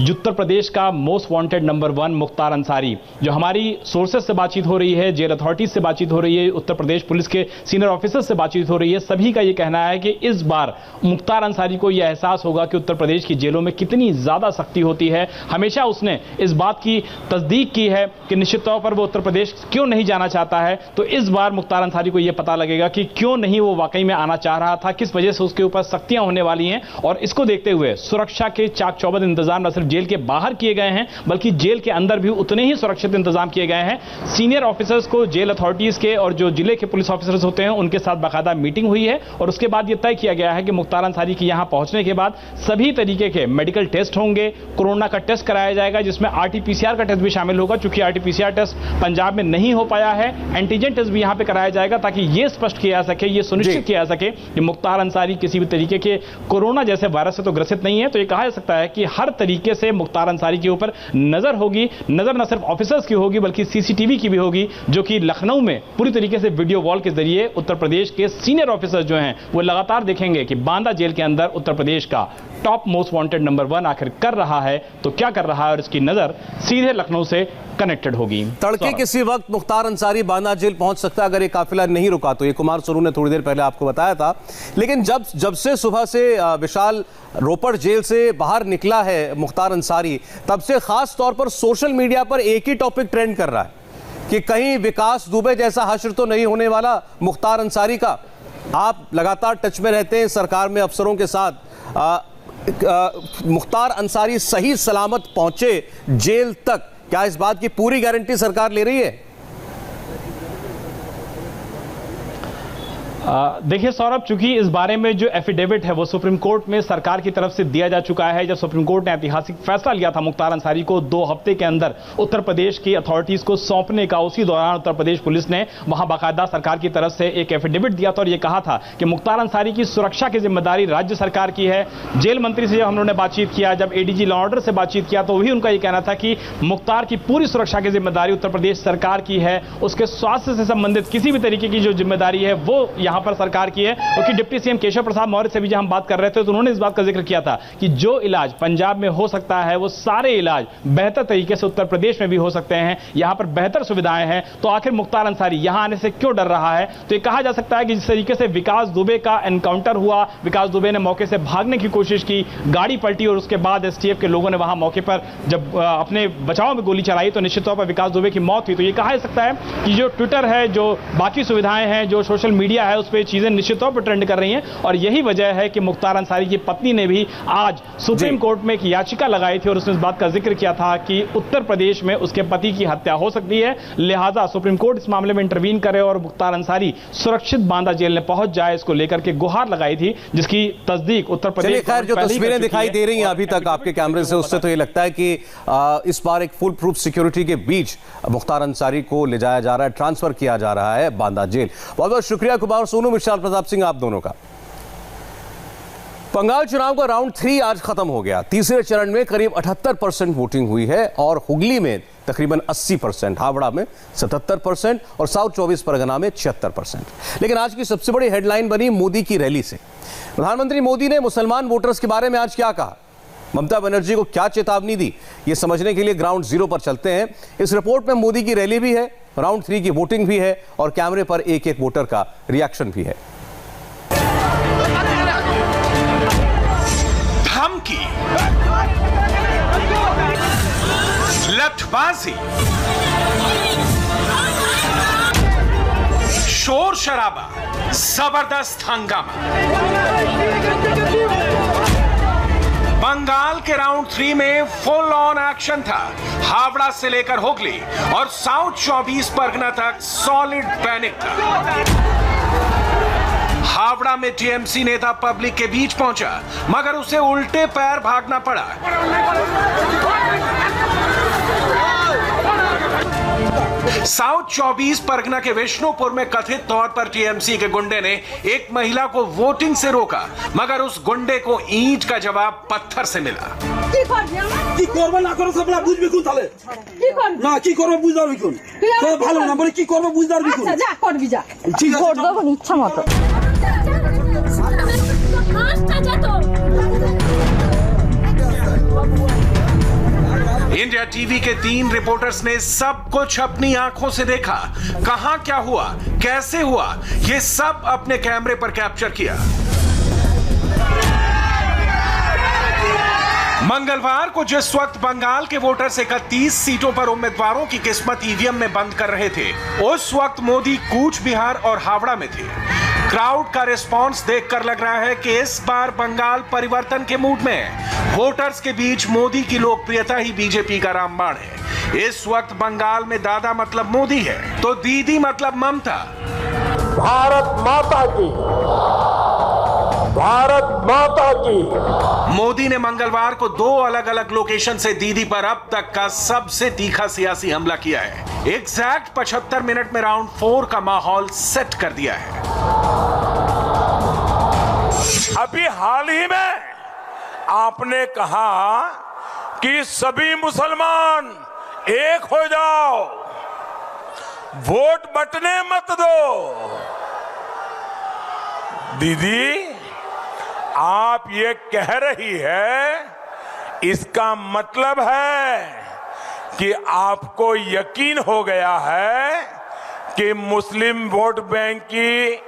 उत्तर प्रदेश का most wanted number 1 Mukhtar Ansari. जो हमारी सोर्सेज से बातचीत हो रही है, जेल अथॉरिटीज से बातचीत हो रही है, उत्तर प्रदेश पुलिस के सीनियर ऑफिसर्स से बातचीत हो रही है, सभी का यह कहना है कि इस बार मुख्तार अंसारी को यह एहसास होगा कि उत्तर प्रदेश की जेलों में कितनी ज्यादा सख्ती होती है। हमेशा उसने इस बात की तस्दीक की है कि निश्चित तौर पर वो उत्तर प्रदेश क्यों नहीं जाना चाहता है। तो इस बार मुख्तार अंसारी को यह पता लगेगा कि क्यों नहीं वो वाकई में आना चाह रहा था, किस वजह से उसके ऊपर सख्तियां होने वाली हैं। और इसको देखते हुए सुरक्षा के चाक चौबंद इंतजाम न सिर्फ जेल के बाहर किए गए हैं, बल्कि जेल के अंदर भी उतने ही सुरक्षित इंतजाम किए गए हैं। सीनियर ऑफिसर्स को, जेल अथॉरिटीज के और जो जिले के पुलिस ऑफिसर्स होते हैं, उनके साथ बाकायदा मीटिंग हुई है और उसके बाद यह तय किया गया है कि मुख्तार अंसारी के यहां पहुंचने के बाद सभी तरीके के मेडिकल टेस्ट होंगे, कोरोना का टेस्ट कराया जाएगा, जिसमें RT-PCR का टेस्ट भी शामिल होगा। चूंकि RT-PCR टेस्ट पंजाब में नहीं हो पाया है, एंटीजन टेस्ट भी यहां पे कराया जाएगा ताकि ये स्पष्ट किया जा सके, ये सुनिश्चित किया जा सके कि मुख्तार अंसारी किसी भी तरीके के कोरोना जैसे वायरस से तो ग्रसित नहीं है। तो ये कहा जा सकता है कि हर तरीके से मुख्तार अंसारी के ऊपर नजर होगी। नजर न सिर्फ ऑफिसर्स की होगी बल्कि CCTV की भी होगी, जो कि लखनऊ में पूरी तरीके से वीडियो वॉल के जरिए उत्तर प्रदेश के सीनियर ऑफिसर्स जो हैं वो लगातार देखेंगे कि बांदा जेल के अंदर उत्तर प्रदेश का टॉप मोस्ट वांटेड नंबर 1 आखिर कर रहा है तो क्या कर रहा है, और इसकी नजर सीधे लखनऊ से कनेक्टेड होगी। तड़के किसी वक्त मुख्तार अंसारी बांदा जेल पहुंच सकता है अगर ये काफिला नहीं रुका तो। ये कुमार सरू ने थोड़ी देर पहले आपको बताया था। लेकिन जब से सुबह से विशाल रोपड़ जेल से बाहर निकला है मुख्तार अंसारी, तब से खास तौर पर सोशल मीडिया पर एक ही टॉपिक ट्रेंड कर रहा है कि कहीं विकास दुबे जैसा हश्र तो नहीं होने वाला मुख्तार अंसारी का। आप लगातार टच में रहते हैं सरकार में अफसरों के साथ। मुख्तार अंसारी सही सलामत पहुंचे जेल तक, क्या इस बात की पूरी गारंटी सरकार ले रही है? देखिए सौरभ, चूंकि इस बारे में जो एफिडेविट है वो सुप्रीम कोर्ट में सरकार की तरफ से दिया जा चुका है। जब सुप्रीम कोर्ट ने ऐतिहासिक फैसला लिया था मुख्तार अंसारी को 2 हफ्ते के अंदर उत्तर प्रदेश की अथॉरिटीज को सौंपने का, उसी दौरान उत्तर प्रदेश पुलिस ने वहां बाकायदा सरकार की तरफ से एक एफिडेविट दिया था और यह कहा था कि मुख्तार अंसारी की सुरक्षा की जिम्मेदारी राज्य सरकार की है। जेल मंत्री से जब हम लोगों ने बातचीत किया, जब ADG लॉ ऑर्डर से बातचीत किया, तो वही उनका यह कहना था कि मुख्तार की पूरी सुरक्षा की जिम्मेदारी उत्तर प्रदेश सरकार की है। उसके स्वास्थ्य से संबंधित किसी भी तरीके की जो जिम्मेदारी है वो यहां पर सरकार की है। क्योंकि डिप्टी CM केशव प्रसाद मौर्य से भी जब हम बात कर रहे थे तो उन्होंने इस बात का जिक्र किया था कि जो इलाज पंजाब में हो सकता है वो सारे इलाज बेहतर तरीके से उत्तर प्रदेश में भी हो सकते हैं। यहां पर बेहतर सुविधाएं हैं, तो आखिर मुख्तार अंसारी यहां आने से क्यों डर रहा है? तो ये कहा जा सकता है कि जिस तरीके से विकास दुबे का एनकाउंटर हुआ, विकास दुबे ने मौके से भागने की कोशिश की, गाड़ी पलटी और उसके बाद STF के लोगों ने वहां मौके पर जब अपने बचाव में गोली चलाई तो निश्चित तौर पर विकास दुबे की मौत हुई। तो ये कहा जा सकता है कि जो ट्विटर है, जो बाकी सुविधाएं हैं, जो सोशल मीडिया है, उस पर चीजें निश्चित तौर पर ट्रेंड कर रही हैं। और यही वजह है कि मुख्तार अंसारी की पत्नी ने भी आज सुप्रीम कोर्ट में एक याचिका लगाई थी और उसने इस बात का जिक्र किया था कि उत्तर प्रदेश में उसके पति की हत्या हो सकती है, लिहाजा सुप्रीम कोर्ट इस मामले में इंटरवीन करे और मुख्तार अंसारी सुरक्षित बांदा जेल में पहुंच जाए, इसको लेकर के गुहार लगाई थी, जिसकी तस्दीक उत्तर प्रदेश। खैर, जो तस्वीरें दिखाई दे रही हैं अभी तक आपके कैमरे से, उससे तो ये लगता है कि इस बार एक फुल प्रूफ सिक्योरिटी के बीच मुख्तार अंसारी को ले जाया जा रहा है, ट्रांसफर किया जा रहा है बांदा जेल। बहुत बहुत शुक्रिया कुमार सोनू, विशाल प्रताप सिंह, आप दोनों का। बंगाल चुनाव का राउंड 3 आज खत्म हो गया। तीसरे चरण में करीब 78% वोटिंग हुई है और हुगली में तकरीबन 80%, हावड़ा में 77% और साउथ 24 परगना में 76%। लेकिन आज की सबसे बड़ी हेडलाइन बनी मोदी की रैली से। प्रधानमंत्री मोदी ने मुसलमान वोटर्स के बारे में आज क्या कहा, ममता बनर्जी को क्या चेतावनी दी, ये समझने के लिए ग्राउंड जीरो पर चलते हैं। इस रिपोर्ट में मोदी की रैली भी है, राउंड 3 की वोटिंग भी है और कैमरे पर एक एक वोटर का रिएक्शन भी है। धमकी, लठबाजी, शोर शराबा, जबरदस्त हंगामा। बंगाल के राउंड 3 में फुल ऑन एक्शन था। हावड़ा से लेकर हुगली और साउथ 24 परगना तक सॉलिड पैनिक था। हावड़ा में टीएमसी नेता पब्लिक के बीच पहुंचा मगर उसे उल्टे पैर भागना पड़ा। साउथ 24 परगना के विष्णुपुर में कथित तौर पर टीएमसी के गुंडे ने एक महिला को वोटिंग से रोका मगर उस गुंडे को ईंट का जवाब पत्थर से मिला। इंडिया टीवी के 3 रिपोर्टर्स ने सब कुछ अपनी आंखों से देखा। कहां क्या हुआ, कैसे हुआ, ये सब अपने कैमरे पर कैप्चर किया। मंगलवार को जिस वक्त बंगाल के वोटर्स 31 सीटों पर उम्मीदवारों की किस्मत ईवीएम में बंद कर रहे थे, उस वक्त मोदी कूच बिहार और हावड़ा में थे। क्राउड का रिस्पांस देखकर लग रहा है कि इस बार बंगाल परिवर्तन के मूड में है। वोटर्स के बीच मोदी की लोकप्रियता ही बीजेपी का रामबाण है। इस वक्त बंगाल में दादा मतलब मोदी है तो दीदी मतलब ममता। भारत माता की भारत माता की। मोदी ने मंगलवार को 2 अलग अलग लोकेशन से दीदी पर अब तक का सबसे तीखा सियासी हमला किया है। एग्जैक्ट 75 मिनट में राउंड 4 का माहौल सेट कर दिया है। अभी हाल ही में आपने कहा कि सभी मुसलमान एक हो जाओ, वोट बंटने मत दो। दीदी, आप ये कह रही है, इसका मतलब है कि आपको यकीन हो गया है कि मुस्लिम वोट बैंक की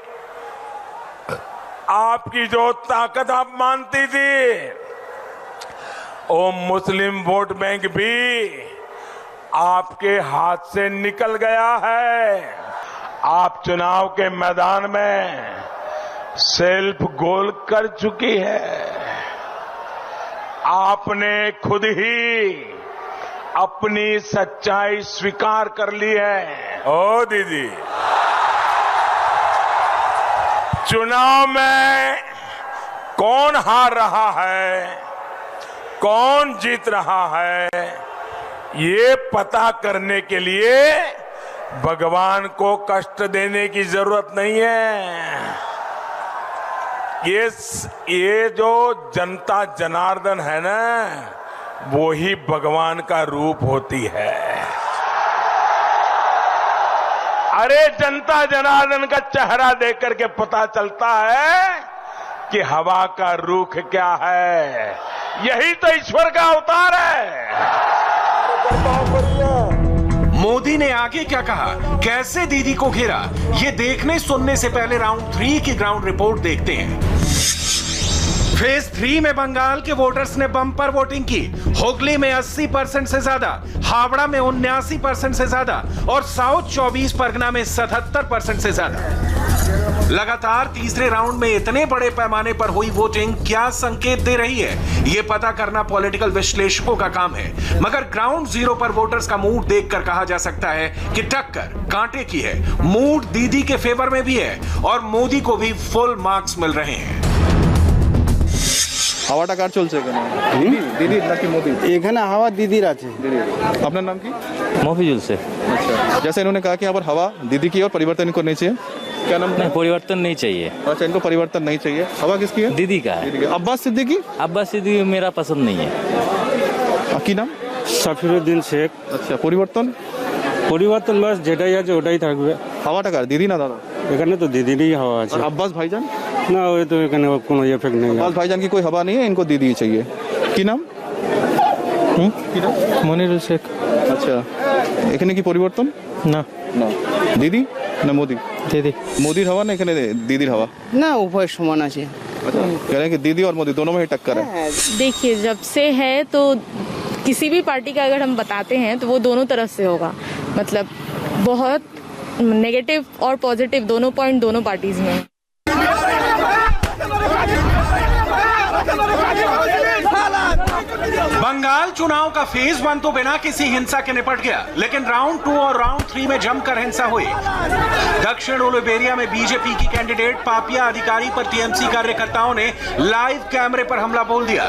आपकी जो ताकत आप मानती थी, वो मुस्लिम वोट बैंक भी आपके हाथ से निकल गया है। आप चुनाव के मैदान में सेल्फ गोल कर चुकी है। आपने खुद ही अपनी सच्चाई स्वीकार कर ली है। ओ दीदी, चुनाव में कौन हार रहा है, कौन जीत रहा है, ये पता करने के लिए भगवान को कष्ट देने की जरूरत नहीं है। ये जो जनता जनार्दन है ना, वो ही भगवान का रूप होती है। अरे जनता जनार्दन का चेहरा देख करके पता चलता है कि हवा का रुख क्या है। यही तो ईश्वर का अवतार है। मोदी ने आगे क्या कहा, कैसे दीदी को घेरा, ये देखने सुनने से पहले राउंड 3 की ग्राउंड रिपोर्ट देखते हैं। फेज 3 में बंगाल के वोटर्स ने बम्पर वोटिंग की। हुगली में 80% से ज्यादा, हावड़ा में 79% से ज्यादा और साउथ 24 परगना में 77% से ज्यादा। लगातार तीसरे राउंड में इतने बड़े पैमाने पर हुई वोटिंग क्या संकेत दे रही है, ये पता करना पॉलिटिकल विश्लेषकों का काम है। मगर ग्राउंड 0 पर वोटर्स का मूड देखकर कहा जा सकता है कि टक्कर कांटे की है। मूड दीदी के फेवर में भी है और मोदी को भी फुल मार्क्स मिल रहे हैं। হাওয়াটা কার চলছে এখানে? দিদি নাকি মোদি? এখানে হাওয়া দিদির আছে। আপনার नाम की? मफिजुल से। अच्छा, जैसे इन्होंने कहा कि यहाँ पर हवा दीदी की और परिवर्तन इनको नहीं चाहिए, क्या नाम? नहीं, परिवर्तन नहीं चाहिए। अच्छा, इनको परिवर्तन नहीं चाहिए। हवा किसकी है? दीदी का है। अब्बास सिद्दीकी? अब्बास सिद्दीकी मेरा पसंद नहीं है। की नाम? সাফিরউদ্দিন শেখ। अच्छा, परिवर्तन? পরিবর্তন বাস যেটাই আছে ওটাই থাকবে। হাওয়াটা কার? দিদি না দাদা? এখানে তো দিদিরই হাওয়া আছে। अब्बास भाईजान? না, ওই তো এখানে কোনো এফেক্ট নেই। अब्बास भाईजान की कोई हवा नहीं है, इनको दीदी ही चाहिए। की नाम? की नाम? মনিরুল শেখ। अच्छा, এখানে কি পরিবর্তন? না না, দিদি না মোদি? দিদি। मोदीर हवा ना এখানে दीदीर हवा? না, উভয় সমান আছে। अच्छा, कह रहे हैं कि दीदी और मोदी दोनों में ही टक्कर है। देखिए, जब से है तो किसी भी पार्टी का अगर हम बताते हैं तो वो दोनों तरफ से होगा। मतलब बहुत नेगेटिव और पॉजिटिव दोनों पॉइंट दोनों पार्टीज में। बंगाल चुनाव का फेज 1 तो बिना किसी हिंसा के निपट गया, लेकिन राउंड 2 और राउंड 3 में जमकर हिंसा हुई। दक्षिण उलुबेरिया में बीजेपी की कैंडिडेट पापिया अधिकारी पर टीएमसी कार्यकर्ताओं ने लाइव कैमरे पर हमला बोल दिया।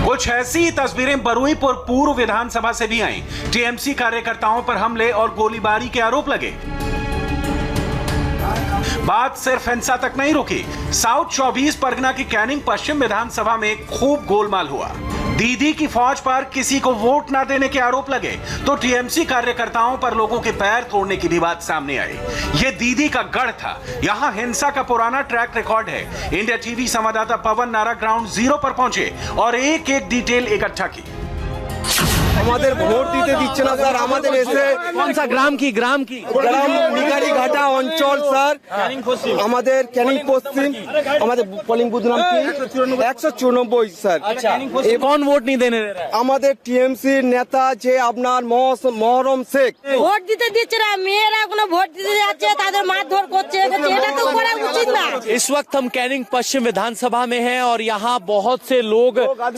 कुछ ऐसी तस्वीरें बरुईपुर पूर्व विधानसभा से भी आईं। टीएमसी कार्यकर्ताओं पर हमले और गोलीबारी के आरोप लगे। बात सिर्फ हिंसा तक नहीं रुकी। साउथ 24 परगना की कैनिंग पश्चिम विधानसभा में खूब गोलमाल हुआ। दीदी की फौज पर किसी को वोट न देने के आरोप लगे तो टीएमसी कार्यकर्ताओं पर लोगों के पैर तोड़ने की भी बात सामने आई। ये दीदी का गढ़ था, यहाँ हिंसा का पुराना ट्रैक रिकॉर्ड है। इंडिया टीवी संवाददाता पवन नारा ग्राउंड 0 पर पहुंचे और एक एक डिटेल इकट्ठा की। আমাদের ভোট দিতে দিচ্ছে না স্যার। আমাদের এসে कौन सा ग्राम की গ্রাম নিগারি ঘাটা অঞ্চল স্যার, আমাদের ক্যানিং পশ্চিম, আমাদের পোলিং বুথ নাম কি 194 স্যার। कौन वोट नहीं देने दे रहा है? আমাদের টিএমসি নেতা যে আপনার মহরম শেখ ভোট দিতে দিচ্ছে না, মেয়েরা কোনো ভোট দিতে যাচ্ছে তাদের মারধর করছে, এটা তো করা উচিত না। इस वक्त हम कैनिंग पश्चिम विधानसभा में हैं और यहाँ बहुत से लोग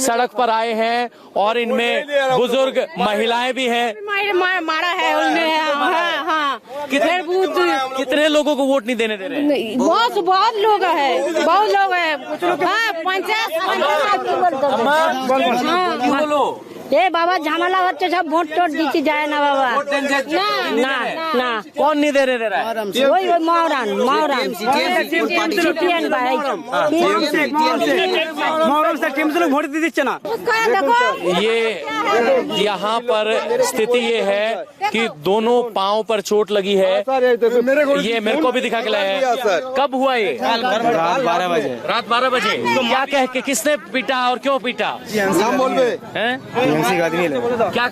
सड़क पर आए हैं और इनमें बुजुर्ग लोग महिलाएं भी हैं, मारा है उन्होंने। हाँ, कितने लोगों को वोट नहीं देने दे रहे? बहुत लोग है, बहुत लोग है। हाँ, 50 बोलो ये बाबा झामला बच्चे सब वोट दीची जाए ना बाबा। ना कौन नहीं देने दे रहा है? वही मावरान से वोट दी ना। ये यहाँ पर स्थिति ये है कि दोनों पाँव पर चोट लगी है। ये मेरे को भी दिखा के लाया है। कब हुआ ये? रात 12 बजे। रात 12 बजे। तो क्या कह के किसने पीटा और क्यों पीटा? नाम बोल क्या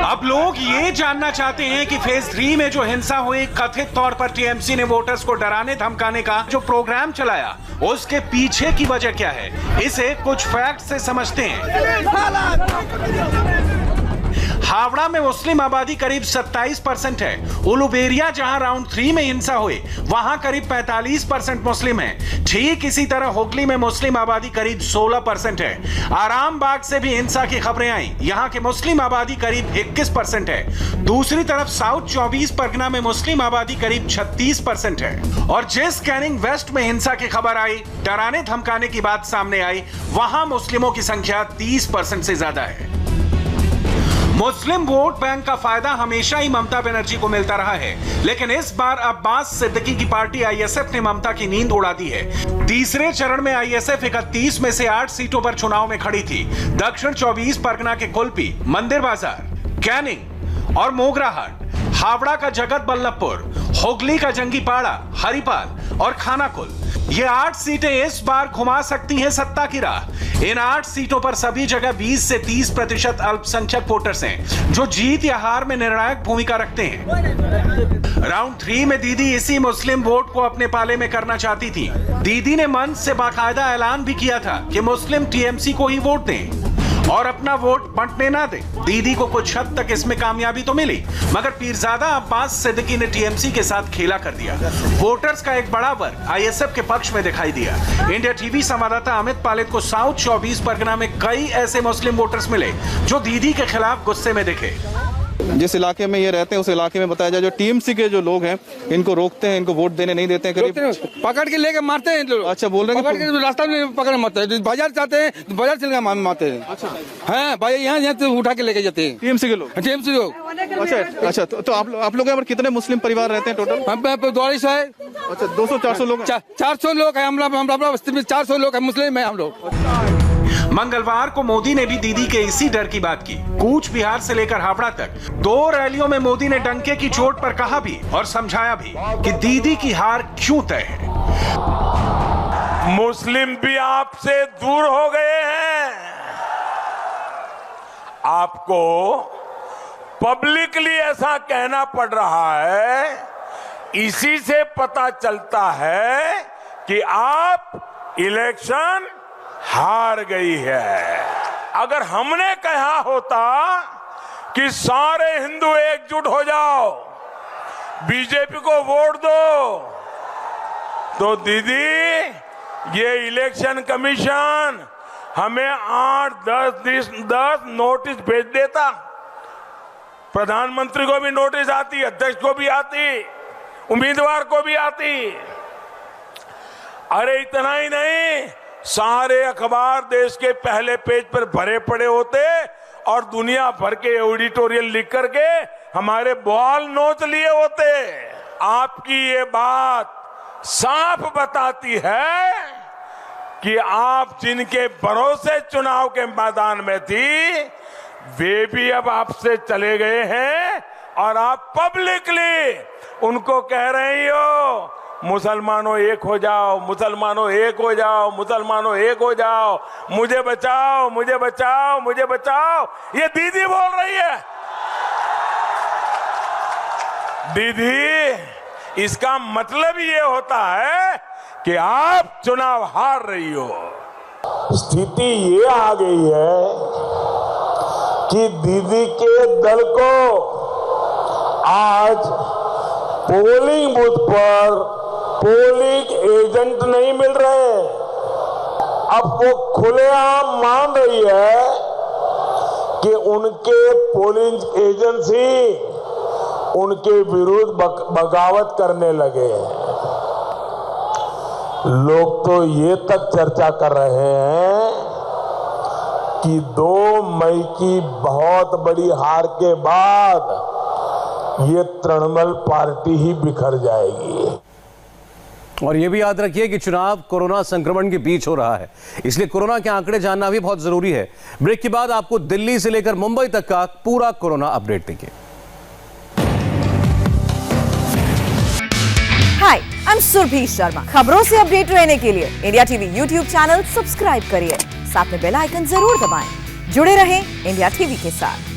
अब लोग ये जानना चाहते हैं कि फेज 3 में जो हिंसा हुई, कथित तौर पर टीएमसी ने वोटर्स को डराने धमकाने का जो प्रोग्राम चलाया, उसके पीछे की वजह क्या है? इसे कुछ फैक्ट से समझते हैं। हावड़ा में मुस्लिम आबादी करीब 27% है। उलुबेरिया जहां राउंड 3 में हिंसा हुई, वहां करीब 45% मुस्लिम है। ठीक इसी तरह हुगली में मुस्लिम आबादी करीब 16% है। आरामबाग से भी हिंसा की खबरें आई, यहां की मुस्लिम आबादी करीब 21% है। दूसरी तरफ साउथ 24 परगना में मुस्लिम आबादी करीब 36% है। और जिस कैनिंग वेस्ट में हिंसा की खबर आई, डराने धमकाने की बात सामने आई, वहां मुस्लिमों की संख्या 30% से ज्यादा है। मुस्लिम वोट बैंक का फायदा हमेशा ही ममता बनर्जी को मिलता रहा है, लेकिन इस बार अब्बास सिद्दीकी की पार्टी आईएसएफ ने ममता की नींद उड़ा दी है। तीसरे चरण में आईएसएफ 31 में से 8 सीटों पर चुनाव में खड़ी थी। दक्षिण 24 परगना के कुल्पी, मंदिर बाजार, कैनिंग और मोगराहाट, हावड़ा का जगत बल्लभपुर, हुगली का जंगीपाड़ा, हरिपाल और खानाकुल, ये 8 सीटें इस बार घुमा सकती हैं सत्ता की राह। इन 8 सीटों पर सभी जगह 20 से 30% अल्पसंख्यक वोटर्स हैं, जो जीत या हार में निर्णायक भूमिका रखते हैं। राउंड 3 में दीदी इसी मुस्लिम वोट को अपने पाले में करना चाहती थी। दीदी ने मंच से बाकायदा ऐलान भी किया था कि मुस्लिम टीएमसी को ही वोट दें और अपना वोट बंटने ना दे। दीदी को कुछ हद तक इसमें कामयाबी तो मिली, मगर पीरजादा अब्बास सिद्दीकी ने टीएमसी के साथ खेला कर दिया। वोटर्स का एक बड़ा वर्ग आईएसएफ के पक्ष में दिखाई दिया। इंडिया टीवी संवाददाता अमित पालित को साउथ 24 परगना में कई ऐसे मुस्लिम वोटर्स मिले जो दीदी के खिलाफ गुस्से में दिखे। जिस इलाके में ये रहते हैं उस इलाके में बताया जाए, जो टीएमसी के जो लोग हैं इनको रोकते हैं, इनको वोट देने नहीं देते हैं, करीब पकड़ के लेके मारते हैं लोग। अच्छा, बोल रहे हैं रास्ता में पकड़ मारते हैं, बाजार जाते हैं बाजार से मारते हैं। अच्छा हाँ भाई, यहाँ से उठा के लेके जाते हैं टीएमसी के लोग। टीएमसी लोग। अच्छा तो आप लोग यहाँ पर कितने मुस्लिम परिवार रहते हैं टोटल? 250 है। अच्छा, 200-400 लोग? 400 लोग है। हमारा बस्ती में 400 लोग है, मुस्लिम है हम लोग। मंगलवार को मोदी ने भी दीदी के इसी डर की बात की। कूच बिहार से लेकर हावड़ा तक 2 रैलियों में मोदी ने डंके की चोट पर कहा भी और समझाया भी कि दीदी की हार क्यों तय है। मुस्लिम भी आपसे दूर हो गए हैं। आपको पब्लिकली ऐसा कहना पड़ रहा है, इसी से पता चलता है कि आप इलेक्शन हार गई है। अगर हमने कहा होता कि सारे हिंदू एकजुट हो जाओ, बीजेपी को वोट दो, तो दीदी ये इलेक्शन कमीशन हमें 8-10 नोटिस भेज देता। प्रधानमंत्री को भी नोटिस आती, अध्यक्ष को भी आती, उम्मीदवार को भी आती। अरे इतना ही नहीं, सारे अखबार देश के पहले पेज पर भरे पड़े होते और दुनिया भर के एडिटोरियल लिख करके हमारे बॉल नोच लिए होते। आपकी ये बात साफ बताती है कि आप जिनके भरोसे चुनाव के मैदान में थी, वे भी अब आपसे चले गए हैं और आप पब्लिकली उनको कह रही हो, मुसलमानों एक हो जाओ, मुसलमानों एक हो जाओ, मुसलमानों एक हो जाओ, मुझे बचाओ, मुझे बचाओ, मुझे बचाओ। ये दीदी बोल रही है। दीदी, इसका मतलब ये होता है कि आप चुनाव हार रही हो। स्थिति ये आ गई है कि दीदी के दल को आज पोलिंग बूथ पर पोलिंग एजेंट नहीं मिल रहे। अब वो खुलेआम मान रही है कि उनके पोलिंग एजेंसी उनके विरुद्ध बगावत करने लगे। लोग तो ये तक चर्चा कर रहे हैं कि 2 मई की बहुत बड़ी हार के बाद ये तृणमूल पार्टी ही बिखर जाएगी। और ये भी याद रखिए कि चुनाव कोरोना संक्रमण के बीच हो रहा है, इसलिए कोरोना के आंकड़े जानना भी बहुत जरूरी है। ब्रेक के बाद आपको दिल्ली से लेकर मुंबई तक का पूरा कोरोना अपडेट देंगे। हाय, आई एम सुरभि शर्मा। खबरों से अपडेट रहने के लिए India TV YouTube channel subscribe करिए, साथ में बेल आइकन जरूर दबाएं। जुड़े रहें इंडिया टीवी के साथ।